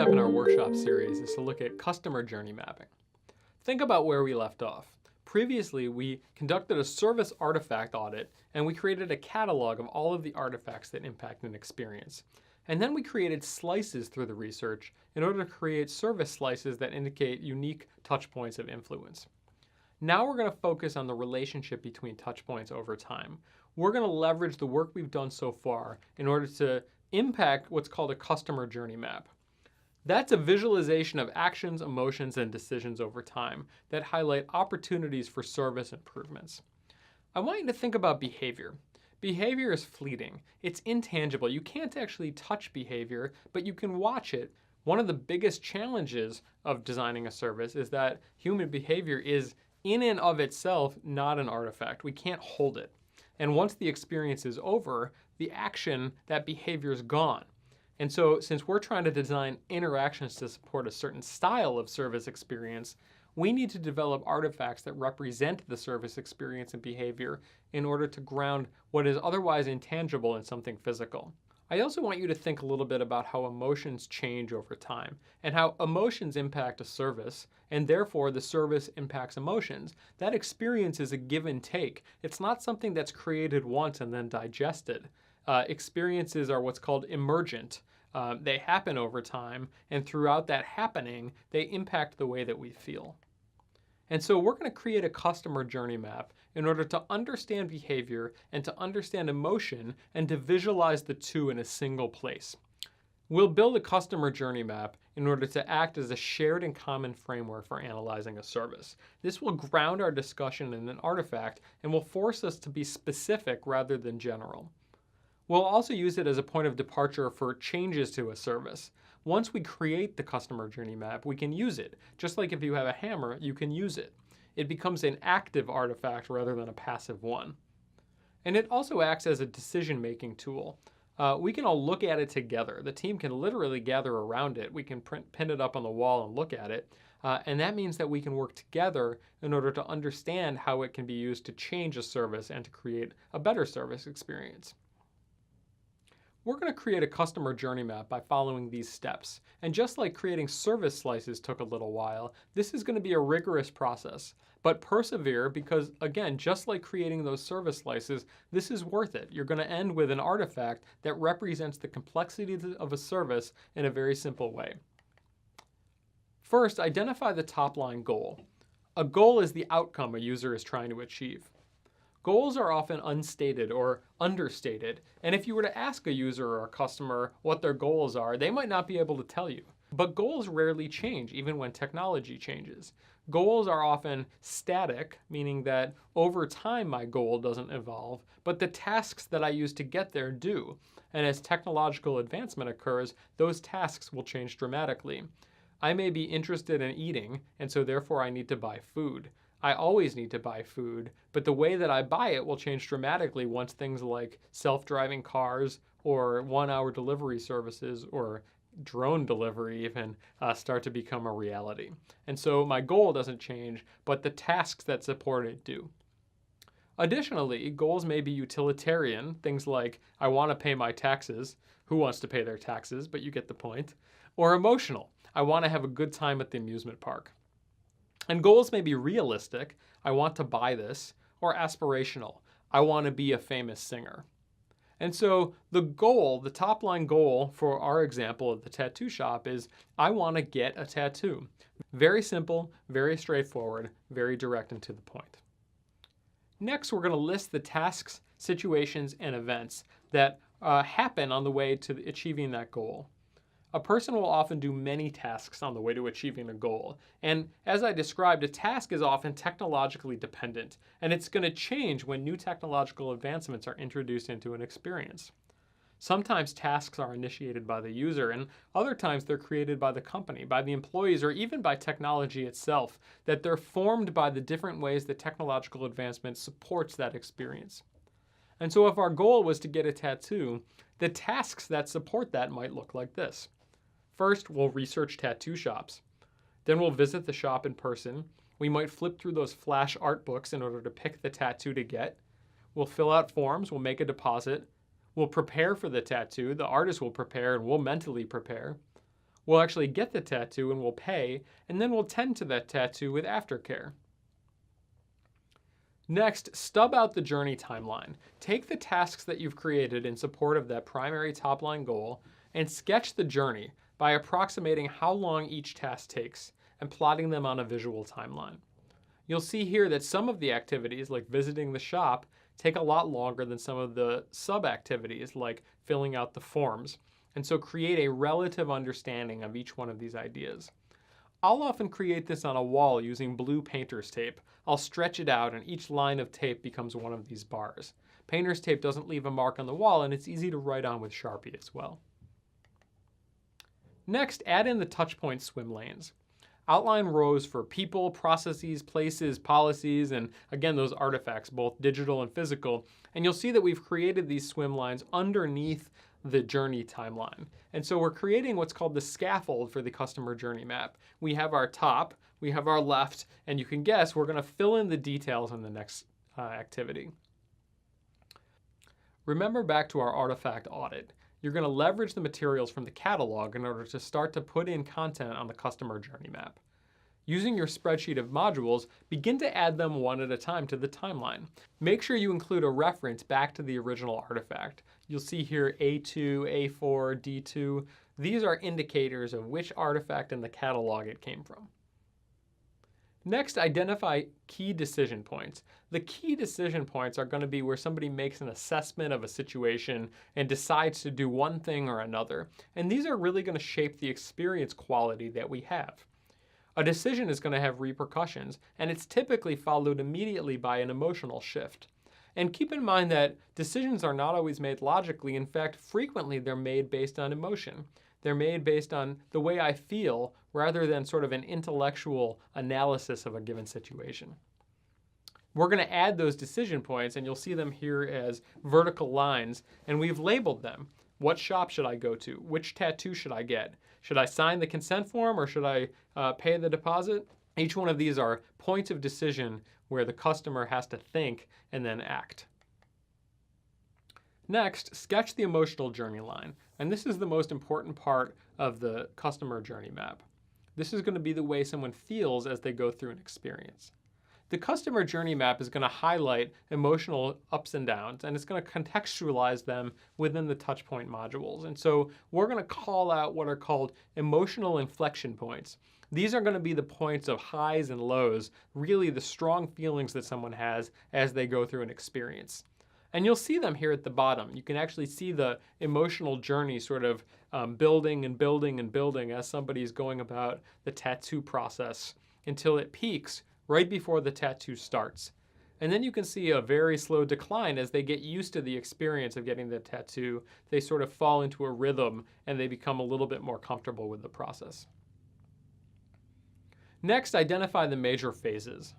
step in our workshop series is to look at customer journey mapping. Think about where we left off. Previously, we conducted a service artifact audit and we created a catalog of all of the artifacts that impact an experience. And then we created slices through the research in order to create service slices that indicate unique touch points of influence. Now we're going to focus on the relationship between touch points over time. We're going to leverage the work we've done so far in order to impact what's called a customer journey map. That's a visualization of actions, emotions, and decisions over time that highlight opportunities for service improvements. I want you to think about behavior. Behavior is fleeting. It's intangible. You can't actually touch behavior, but you can watch it. One of the biggest challenges of designing a service is that human behavior is in and of itself not an artifact. We can't hold it. And once the experience is over, the action, that behavior is gone. And so since we're trying to design interactions to support a certain style of service experience, we need to develop artifacts that represent the service experience and behavior in order to ground what is otherwise intangible in something physical. I also want you to think a little bit about how emotions change over time and how emotions impact a service, and therefore the service impacts emotions. That experience is a give and take. It's not something that's created once and then digested. Experiences are what's called emergent. They happen over time, and throughout that happening, they impact the way that we feel. And so we're going to create a customer journey map in order to understand behavior and to understand emotion and to visualize the two in a single place. We'll build a customer journey map in order to act as a shared and common framework for analyzing a service. This will ground our discussion in an artifact and will force us to be specific rather than general. We'll also use it as a point of departure for changes to a service. Once we create the customer journey map, we can use it. Just like if you have a hammer, you can use it. It becomes an active artifact rather than a passive one. And it also acts as a decision-making tool. We can all look at it together. The team can literally gather around it. We can pin it up on the wall and look at it. And that means that we can work together in order to understand how it can be used to change a service and to create a better service experience. We're going to create a customer journey map by following these steps. And just like creating service slices took a little while, this is going to be a rigorous process. But persevere because, again, just like creating those service slices, this is worth it. You're going to end with an artifact that represents the complexity of a service in a very simple way. First, identify the top-line goal. A goal is the outcome a user is trying to achieve. Goals are often unstated or understated, and if you were to ask a user or a customer what their goals are, they might not be able to tell you. But goals rarely change, even when technology changes. Goals are often static, meaning that over time my goal doesn't evolve, but the tasks that I use to get there do. And as technological advancement occurs, those tasks will change dramatically. I may be interested in eating, and so therefore I need to buy food. I always need to buy food, but the way that I buy it will change dramatically once things like self-driving cars or one-hour delivery services or drone delivery even start to become a reality. And so my goal doesn't change, but the tasks that support it do. Additionally, goals may be utilitarian, things like I want to pay my taxes. Who wants to pay their taxes? But you get the point. Or emotional. I want to have a good time at the amusement park. And goals may be realistic, I want to buy this, or aspirational, I want to be a famous singer. And so the goal, the top line goal for our example of the tattoo shop is, I want to get a tattoo. Very simple, very straightforward, very direct and to the point. Next, we're going to list the tasks, situations, and events that happen on the way to achieving that goal. A person will often do many tasks on the way to achieving a goal. And as I described, a task is often technologically dependent, and it's going to change when new technological advancements are introduced into an experience. Sometimes tasks are initiated by the user, and other times they're created by the company, by the employees, or even by technology itself, that they're formed by the different ways that technological advancement supports that experience. And so if our goal was to get a tattoo, the tasks that support that might look like this. First, we'll research tattoo shops. Then we'll visit the shop in person. We might flip through those flash art books in order to pick the tattoo to get. We'll fill out forms, we'll make a deposit. We'll prepare for the tattoo. The artist will prepare and we'll mentally prepare. We'll actually get the tattoo and we'll pay, and then we'll tend to that tattoo with aftercare. Next, stub out the journey timeline. Take the tasks that you've created in support of that primary top-line goal and sketch the journey by approximating how long each task takes and plotting them on a visual timeline. You'll see here that some of the activities, like visiting the shop, take a lot longer than some of the sub-activities, like filling out the forms, and so create a relative understanding of each one of these ideas. I'll often create this on a wall using blue painter's tape. I'll stretch it out and each line of tape becomes one of these bars. Painter's tape doesn't leave a mark on the wall and it's easy to write on with Sharpie as well. Next, add in the touchpoint swim lanes. Outline rows for people, processes, places, policies, and again, those artifacts, both digital and physical. And you'll see that we've created these swim lines underneath the journey timeline. And so we're creating what's called the scaffold for the customer journey map. We have our top, we have our left, and you can guess we're going to fill in the details in the next activity. Remember back to our artifact audit. You're going to leverage the materials from the catalog in order to start to put in content on the customer journey map. Using your spreadsheet of modules, begin to add them one at a time to the timeline. Make sure you include a reference back to the original artifact. You'll see here A2, A4, D2. These are indicators of which artifact in the catalog it came from. Next, identify key decision points. The key decision points are going to be where somebody makes an assessment of a situation and decides to do one thing or another. And these are really going to shape the experience quality that we have. A decision is going to have repercussions, and it's typically followed immediately by an emotional shift. And keep in mind that decisions are not always made logically. In fact, frequently they're made based on emotion. They're made based on the way I feel rather than sort of an intellectual analysis of a given situation. We're going to add those decision points, and you'll see them here as vertical lines, and we've labeled them. What shop should I go to? Which tattoo should I get? Should I sign the consent form or should I pay the deposit? Each one of these are points of decision where the customer has to think and then act. Next, sketch the emotional journey line. And this is the most important part of the customer journey map. This is going to be the way someone feels as they go through an experience. The customer journey map is going to highlight emotional ups and downs, and it's going to contextualize them within the touchpoint modules. And so we're going to call out what are called emotional inflection points. These are going to be the points of highs and lows, really the strong feelings that someone has as they go through an experience. And you'll see them here at the bottom. You can actually see the emotional journey sort of building and building and building as somebody's going about the tattoo process until it peaks right before the tattoo starts. And then you can see a very slow decline as they get used to the experience of getting the tattoo. They sort of fall into a rhythm and they become a little bit more comfortable with the process. Next, identify the major phases.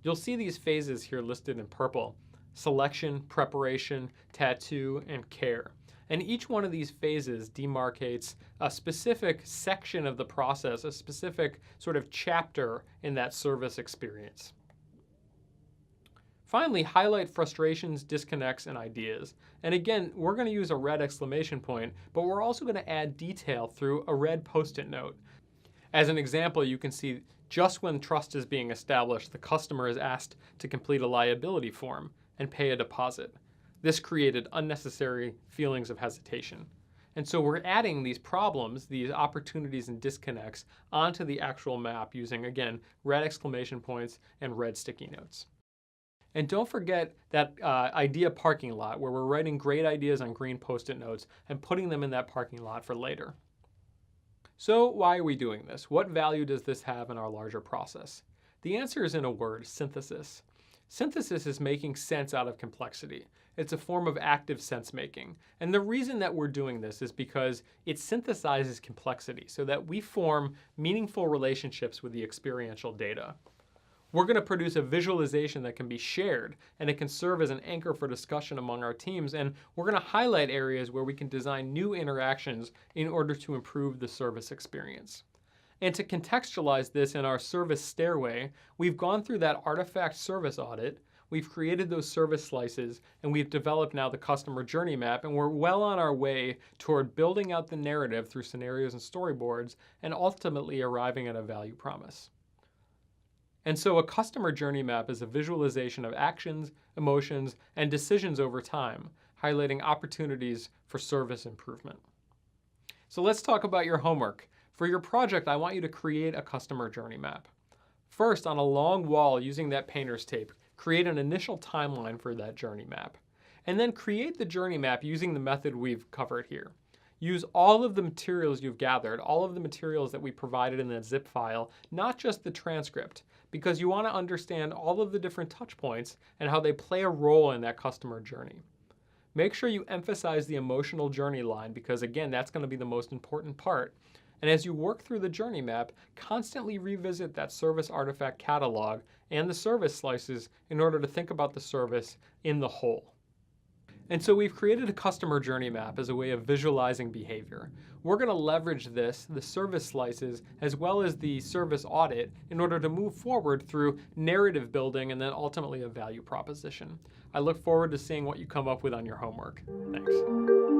You'll see these phases here listed in purple: selection, preparation, tattoo, and care. And each one of these phases demarcates a specific section of the process, a specific sort of chapter in that service experience. Finally, highlight frustrations, disconnects, and ideas. And again, we're going to use a red exclamation point, but we're also going to add detail through a red post-it note. As an example, you can see just when trust is being established, the customer is asked to complete a liability form and pay a deposit. This created unnecessary feelings of hesitation. And so we're adding these problems, these opportunities and disconnects onto the actual map using, again, red exclamation points and red sticky notes. And don't forget that idea parking lot where we're writing great ideas on green post-it notes and putting them in that parking lot for later. So why are we doing this? What value does this have in our larger process? The answer is in a word: synthesis. Synthesis is making sense out of complexity. It's a form of active sense making. And the reason that we're doing this is because it synthesizes complexity so that we form meaningful relationships with the experiential data. We're going to produce a visualization that can be shared, and it can serve as an anchor for discussion among our teams. And we're going to highlight areas where we can design new interactions in order to improve the service experience. And to contextualize this in our service stairway, we've gone through that artifact service audit. we've created those service slices, and we've developed now the customer journey map, and we're well on our way toward building out the narrative through scenarios and storyboards, and ultimately arriving at a value promise. And so a customer journey map is a visualization of actions, emotions, and decisions over time, highlighting opportunities for service improvement. So let's talk about your homework. For your project, I want you to create a customer journey map. First, on a long wall using that painter's tape, create an initial timeline for that journey map. And then create the journey map using the method we've covered here. Use all of the materials you've gathered, all of the materials that we provided in that zip file, not just the transcript, because you want to understand all of the different touch points and how they play a role in that customer journey. Make sure you emphasize the emotional journey line because, again, that's going to be the most important part. And as you work through the journey map, constantly revisit that service artifact catalog and the service slices in order to think about the service in the whole. And so we've created a customer journey map as a way of visualizing behavior. We're going to leverage this, the service slices, as well as the service audit in order to move forward through narrative building and then ultimately a value proposition. I look forward to seeing what you come up with on your homework. Thanks.